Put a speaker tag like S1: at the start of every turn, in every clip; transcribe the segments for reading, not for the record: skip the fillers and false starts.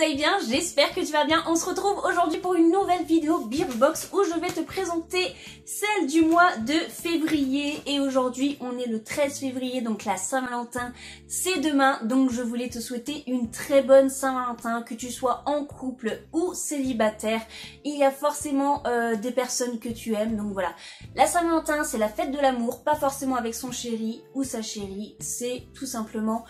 S1: ailles bien, j'espère que tu vas bien. On se retrouve aujourd'hui pour une nouvelle vidéo Birchbox où je vais te présenter celle du mois de février. Et aujourd'hui on est le 13 février, donc la Saint-Valentin c'est demain. Donc je voulais te souhaiter une très bonne Saint-Valentin, que tu sois en couple ou célibataire. Il y a forcément des personnes que tu aimes, donc voilà. La Saint-Valentin c'est la fête de l'amour, pas forcément avec son chéri ou sa chérie. C'est tout simplement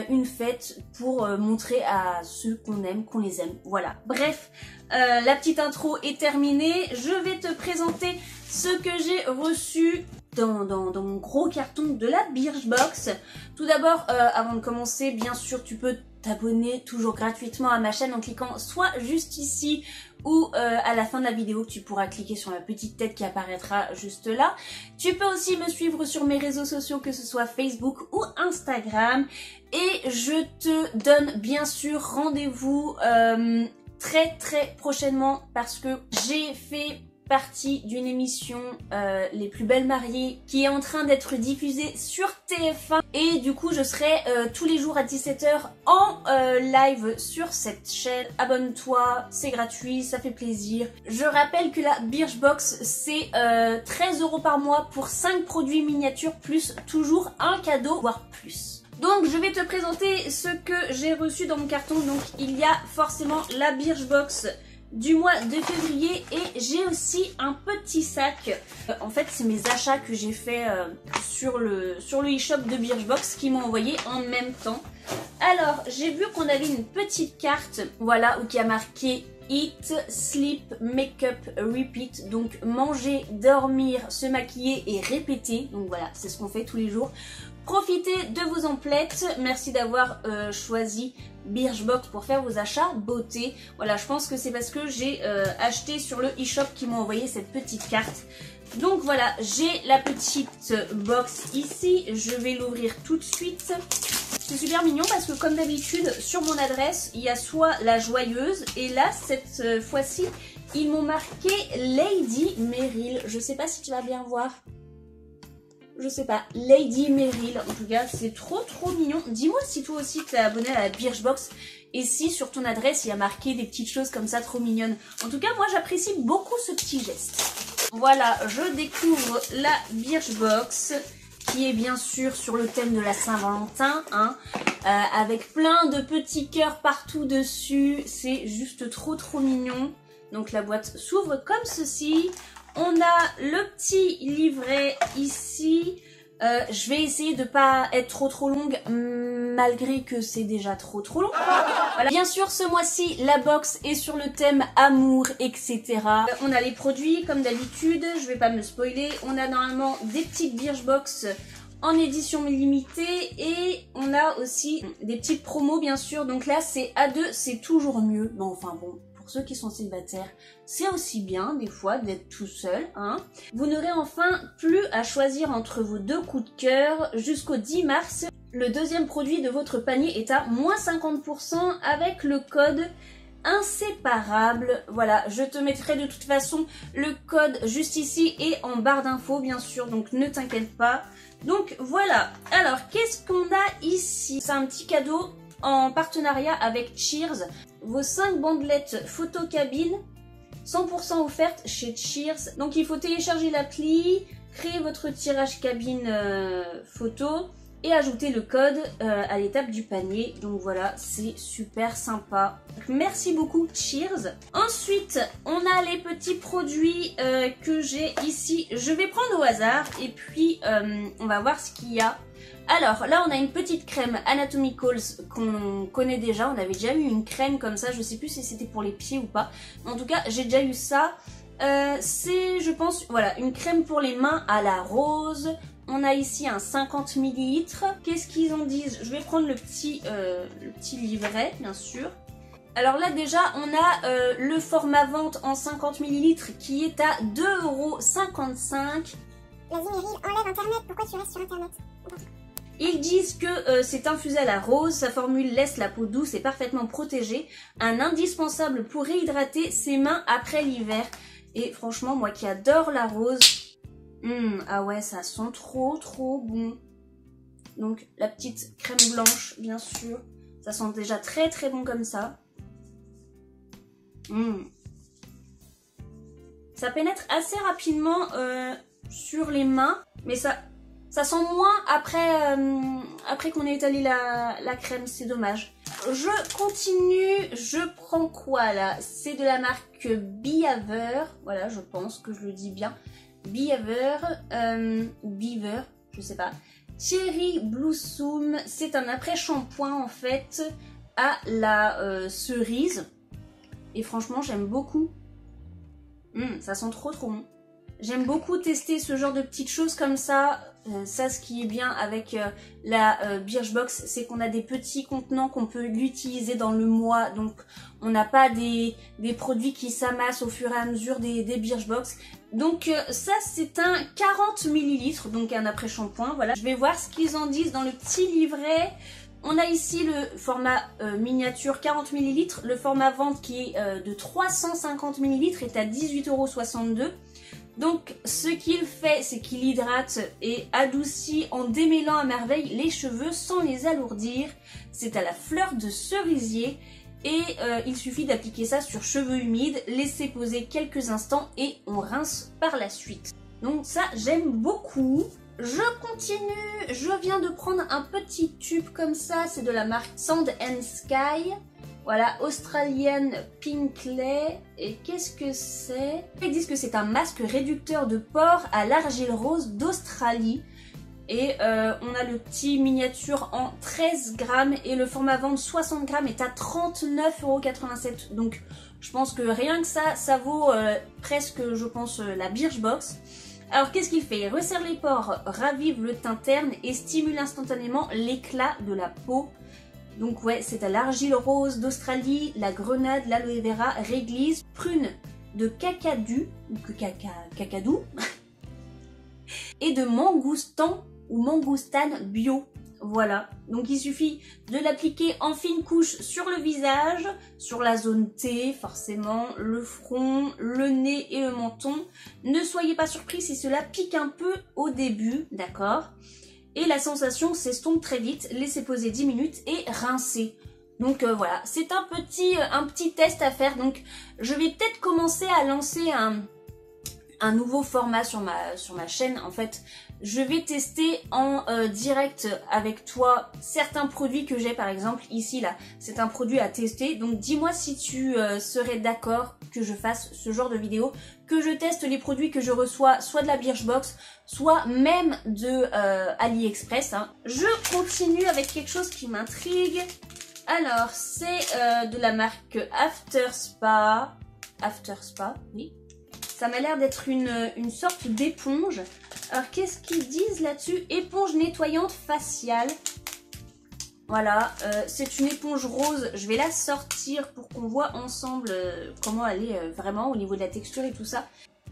S1: une fête pour montrer à ceux qu'on aime, qu'on les aime. Voilà. Bref, la petite intro est terminée. Je vais te présenter ce que j'ai reçu dans mon gros carton de la Birchbox. Tout d'abord, avant de commencer, bien sûr, tu peux t'abonner toujours gratuitement à ma chaîne en cliquant soit juste ici ou à la fin de la vidéo, tu pourras cliquer sur la petite tête qui apparaîtra juste là. Tu peux aussi me suivre sur mes réseaux sociaux, que ce soit Facebook ou Instagram. Et je te donne bien sûr rendez-vous très prochainement, parce que j'ai fait partie d'une émission Les Plus Belles Mariées qui est en train d'être diffusée sur TF1, et du coup je serai tous les jours à 17 h en live sur cette chaîne. Abonne-toi, c'est gratuit, ça fait plaisir. Je rappelle que la Birchbox c'est 13 € par mois pour 5 produits miniatures plus toujours un cadeau, voire plus. Donc je vais te présenter ce que j'ai reçu dans mon carton. Donc il y a forcément la Birchbox du mois de février, et j'ai aussi un petit sac. En fait c'est mes achats que j'ai fait sur le e-shop de Birchbox qui m'ont envoyé en même temps. Alors j'ai vu qu'on avait une petite carte, voilà, où qui a marqué Eat, Sleep, Makeup, Repeat. Donc manger, dormir, se maquiller et répéter. Donc voilà, c'est ce qu'on fait tous les jours. Profitez de vos emplettes. Merci d'avoir choisi Birchbox pour faire vos achats beauté. Voilà, je pense que c'est parce que j'ai acheté sur le e-shop qu'ils m'ont envoyé cette petite carte. Donc voilà, j'ai la petite box ici. Je vais l'ouvrir tout de suite. C'est super mignon parce que comme d'habitude sur mon adresse il y a soit la joyeuse, et là cette fois-ci ils m'ont marqué Lady Meryl. Je sais pas si tu vas bien voir. Je sais pas, Lady Meryl, en tout cas c'est trop mignon. Dis-moi si toi aussi tu es abonné à la Birchbox et si sur ton adresse il y a marqué des petites choses comme ça trop mignonnes. En tout cas moi j'apprécie beaucoup ce petit geste. Voilà, je découvre la Birchbox qui est bien sûr sur le thème de la Saint-Valentin, hein, avec plein de petits cœurs partout dessus. C'est juste trop mignon. Donc la boîte s'ouvre comme ceci. On a le petit livret ici. Je vais essayer de pas être trop longue, malgré que c'est déjà trop long. Voilà. Bien sûr, ce mois-ci, la box est sur le thème amour, etc. On a les produits, comme d'habitude. Je vais pas me spoiler. On a normalement des petites Birchbox en édition limitée, et on a aussi des petites promos, bien sûr. Donc là, c'est à deux, c'est toujours mieux. Mais enfin bon. Ceux qui sont célibataires, c'est aussi bien des fois d'être tout seul, hein. Vous n'aurez enfin plus à choisir entre vos deux coups de cœur jusqu'au 10 mars. Le deuxième produit de votre panier est à moins 50% avec le code inséparable. Voilà, je te mettrai de toute façon le code juste ici et en barre d'infos, bien sûr, donc ne t'inquiète pas. Donc voilà, alors qu'est-ce qu'on a ici? C'est un petit cadeau en partenariat avec Cheers. Vos 5 bandelettes photo cabine 100% offertes chez Cheers. Donc il faut télécharger l'appli, créer votre tirage cabine photo et ajouter le code à l'étape du panier. Donc voilà, c'est super sympa. Merci beaucoup Cheers. Ensuite, on a les petits produits que j'ai ici. Je vais prendre au hasard et puis on va voir ce qu'il y a. Alors là on a une petite crème Anatomicals qu'on connaît déjà. On avait déjà eu une crème comme ça, je sais plus si c'était pour les pieds ou pas. En tout cas j'ai déjà eu ça. C'est, je pense, voilà, une crème pour les mains à la rose. On a ici un 50 ml. Qu'est-ce qu'ils en disent? Je vais prendre le petit livret, bien sûr. Alors là déjà on a le format vente en 50 ml qui est à 2,55 €.
S2: Vas-y Meryl, enlève internet, pourquoi tu restes sur internet?
S1: Ils disent que c'est infusé à la rose, sa formule laisse la peau douce et parfaitement protégée, un indispensable pour réhydrater ses mains après l'hiver. Et franchement, moi qui adore la rose, ah ouais, ça sent trop bon. Donc la petite crème blanche, bien sûr, ça sent déjà très bon comme ça. Ça pénètre assez rapidement sur les mains, mais ça sent moins après qu'on ait étalé la crème, c'est dommage. Je continue, je prends quoi là? C'est de la marque Beaver, voilà, je pense que je le dis bien. Beaver, je sais pas. Cherry Blossom, c'est un après-shampoing en fait à la cerise. Et franchement, j'aime beaucoup. Ça sent trop bon. J'aime beaucoup tester ce genre de petites choses comme ça. Ça, ce qui est bien avec la Birchbox, c'est qu'on a des petits contenants qu'on peut l'utiliser dans le mois. Donc, on n'a pas des produits qui s'amassent au fur et à mesure des Birchbox. Donc, ça, c'est un 40 ml, donc un après-shampoing. Voilà. Je vais voir ce qu'ils en disent dans le petit livret. On a ici le format miniature 40 ml. Le format vente qui est de 350 ml est à 18,62 €. Donc ce qu'il fait, c'est qu'il hydrate et adoucit en démêlant à merveille les cheveux sans les alourdir. C'est à la fleur de cerisier et il suffit d'appliquer ça sur cheveux humides, laisser poser quelques instants et on rince par la suite. Donc ça, j'aime beaucoup. Je continue, je viens de prendre un petit tube comme ça, c'est de la marque Sand and Sky. Voilà, Australian Pinkley. Et qu'est-ce que c'est? Ils disent que c'est un masque réducteur de pores à l'argile rose d'Australie. Et on a le petit miniature en 13 grammes et le format vente 60 grammes est à 39,87 €. Donc je pense que rien que ça vaut presque, je pense, la Birchbox. Alors qu'est-ce qu'il fait? Il resserre les pores, ravive le teint terne et stimule instantanément l'éclat de la peau. Donc ouais, c'est à l'argile rose d'Australie, la grenade, l'aloe vera, réglisse, prune de cacadu, ou cacadou, et de mangoustan ou mangoustane bio. Voilà, donc il suffit de l'appliquer en fine couche sur le visage, sur la zone T forcément, le front, le nez et le menton. Ne soyez pas surpris si cela pique un peu au début, d'accord? Et la sensation s'estompe très vite, laissez poser 10 minutes et rincez. Donc voilà, c'est un petit test à faire. Donc je vais peut-être commencer à lancer un nouveau format sur ma chaîne. En fait, je vais tester en direct avec toi certains produits que j'ai, par exemple ici là, c'est un produit à tester. Donc dis-moi si tu serais d'accord que je fasse ce genre de vidéo, que je teste les produits que je reçois, soit de la Birchbox, soit même de AliExpress. Hein. Je continue avec quelque chose qui m'intrigue. Alors, c'est de la marque After Spa, oui. Ça m'a l'air d'être une sorte d'éponge. Alors, qu'est-ce qu'ils disent là-dessus? Éponge nettoyante faciale. Voilà, c'est une éponge rose. Je vais la sortir pour qu'on voit ensemble comment elle est vraiment au niveau de la texture et tout ça.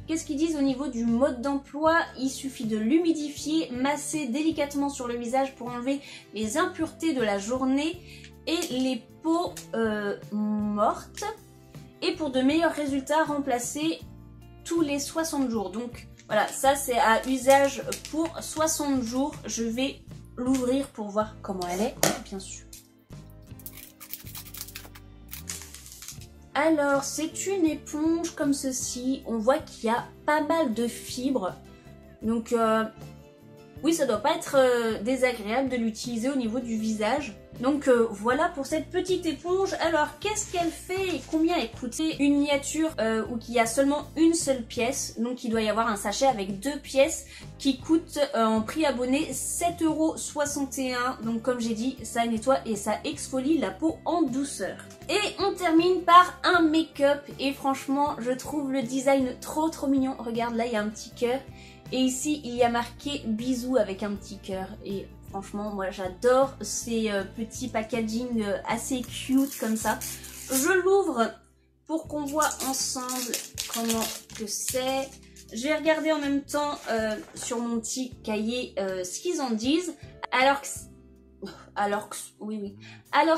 S1: Qu'est-ce qu'ils disent au niveau du mode d'emploi? Il suffit de l'humidifier, masser délicatement sur le visage pour enlever les impuretés de la journée et les peaux mortes. Et pour de meilleurs résultats, remplacer tous les 60 jours. Donc voilà, ça c'est à usage pour 60 jours. Je vais l'ouvrir pour voir comment elle est, bien sûr. Alors, c'est une éponge comme ceci. On voit qu'il y a pas mal de fibres. Donc, oui, ça doit pas être désagréable de l'utiliser au niveau du visage. Donc voilà pour cette petite éponge. Alors qu'est-ce qu'elle fait et combien elle coûte? C'est une miniature où il y a seulement une seule pièce. Donc il doit y avoir un sachet avec 2 pièces qui coûte en prix abonné 7,61 €. Donc comme j'ai dit, ça nettoie et ça exfolie la peau en douceur. Et on termine par un make-up. Et franchement, je trouve le design trop mignon. Regarde, là il y a un petit cœur. Et ici, il y a marqué bisous avec un petit cœur. Et franchement, moi j'adore ces petits packaging assez cute comme ça. Je l'ouvre pour qu'on voit ensemble comment que c'est. Je vais regarder en même temps sur mon petit cahier ce qu'ils en disent. Alors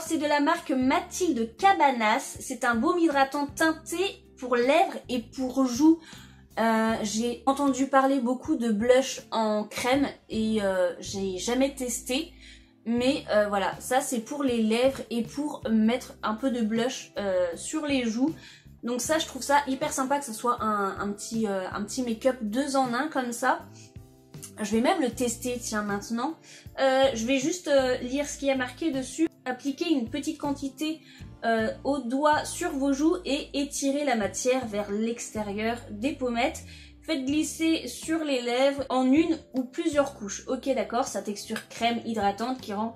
S1: c'est de la marque Mathilde Cabanas. C'est un baume hydratant teinté pour lèvres et pour joues. J'ai entendu parler beaucoup de blush en crème et j'ai jamais testé, mais voilà, ça c'est pour les lèvres et pour mettre un peu de blush sur les joues. Donc ça, je trouve ça hyper sympa que ce soit un petit make-up 2 en 1 comme ça. Je vais même le tester, tiens, maintenant. Je vais juste lire ce qui est marqué dessus. Appliquez une petite quantité au doigt sur vos joues et étirez la matière vers l'extérieur des pommettes. Faites glisser sur les lèvres en une ou plusieurs couches. Ok, d'accord, sa texture crème hydratante qui rend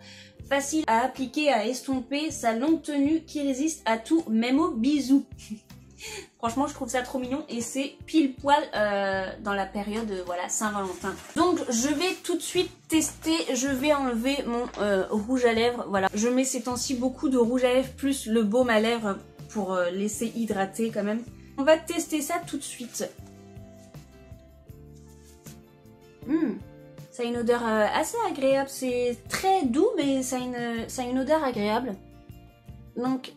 S1: facile à appliquer, à estomper, sa longue tenue qui résiste à tout, même aux bisous. Franchement, je trouve ça trop mignon et c'est pile poil dans la période voilà, Saint-Valentin. Donc, je vais tout de suite tester. Je vais enlever mon rouge à lèvres. Voilà, je mets ces temps-ci beaucoup de rouge à lèvres plus le baume à lèvres pour laisser hydrater quand même. On va tester ça tout de suite. Ça a une odeur assez agréable. C'est très doux, mais ça a une odeur agréable. Donc,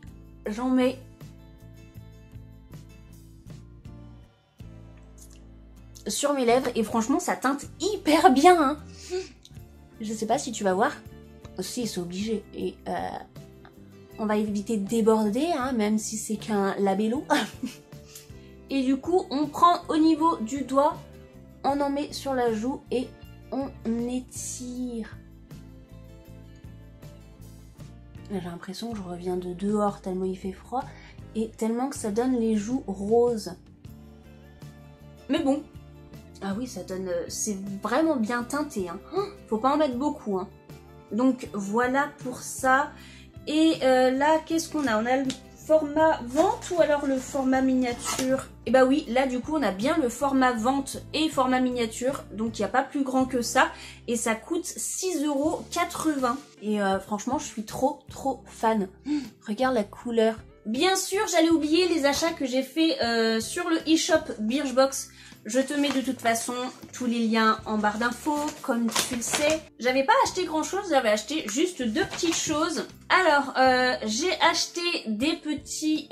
S1: j'en mets sur mes lèvres et franchement ça teinte hyper bien hein. Je sais pas si tu vas voir. Si, c'est obligé. Et on va éviter de déborder hein, même si c'est qu'un labello. Et du coup on prend au niveau du doigt, on en met sur la joue et on étire. J'ai l'impression que je reviens de dehors tellement il fait froid et tellement que ça donne les joues roses. Mais bon, ah oui, ça donne, c'est vraiment bien teinté, hein. Faut pas en mettre beaucoup, hein. Donc voilà pour ça. Et là, qu'est-ce qu'on a? On a le format vente ou alors le format miniature? Et bah oui, là du coup, on a bien le format vente et format miniature. Donc il n'y a pas plus grand que ça. Et ça coûte 6,80 €. Et franchement, je suis trop fan. Regarde la couleur. Bien sûr, j'allais oublier les achats que j'ai fait sur le e-shop Birchbox. Je te mets de toute façon tous les liens en barre d'infos, comme tu le sais. J'avais pas acheté grand chose, j'avais acheté juste 2 petites choses. Alors, j'ai acheté des petits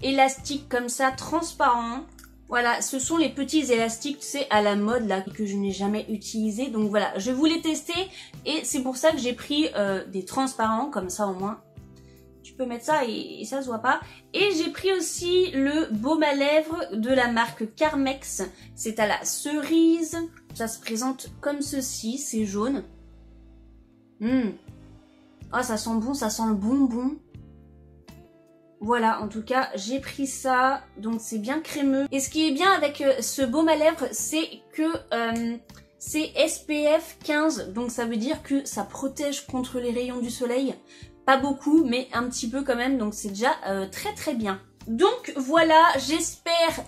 S1: élastiques comme ça, transparents. Voilà, ce sont les petits élastiques, tu sais, à la mode là, que je n'ai jamais utilisé. Donc voilà, je voulais tester et c'est pour ça que j'ai pris des transparents, comme ça au moins. Tu peux mettre ça et ça se voit pas. Et j'ai pris aussi le baume à lèvres de la marque Carmex. C'est à la cerise. Ça se présente comme ceci, c'est jaune. Ah, ça sent bon, ça sent le bonbon. Voilà, en tout cas, j'ai pris ça. Donc c'est bien crémeux. Et ce qui est bien avec ce baume à lèvres, c'est que c'est SPF 15. Donc ça veut dire que ça protège contre les rayons du soleil. Pas beaucoup, mais un petit peu quand même, donc c'est déjà très bien. Donc voilà, j'espère,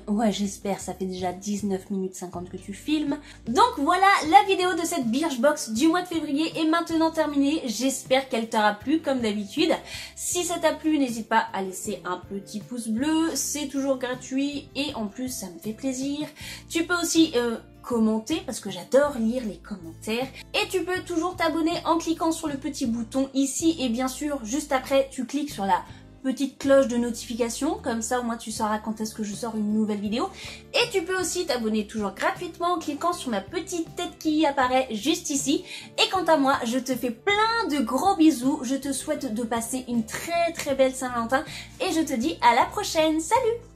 S1: ouais j'espère, ça fait déjà 19 minutes 50 que tu filmes. Donc voilà, la vidéo de cette Birchbox du mois de février est maintenant terminée. J'espère qu'elle t'aura plu comme d'habitude. Si ça t'a plu, n'hésite pas à laisser un petit pouce bleu, c'est toujours gratuit et en plus ça me fait plaisir. Tu peux aussi commenter parce que j'adore lire les commentaires et tu peux toujours t'abonner en cliquant sur le petit bouton ici et bien sûr juste après tu cliques sur la petite cloche de notification, comme ça au moins tu sauras quand est-ce que je sors une nouvelle vidéo. Et tu peux aussi t'abonner toujours gratuitement en cliquant sur ma petite tête qui apparaît juste ici. Et quant à moi, je te fais plein de gros bisous, je te souhaite de passer une très belle Saint-Valentin et je te dis à la prochaine, salut!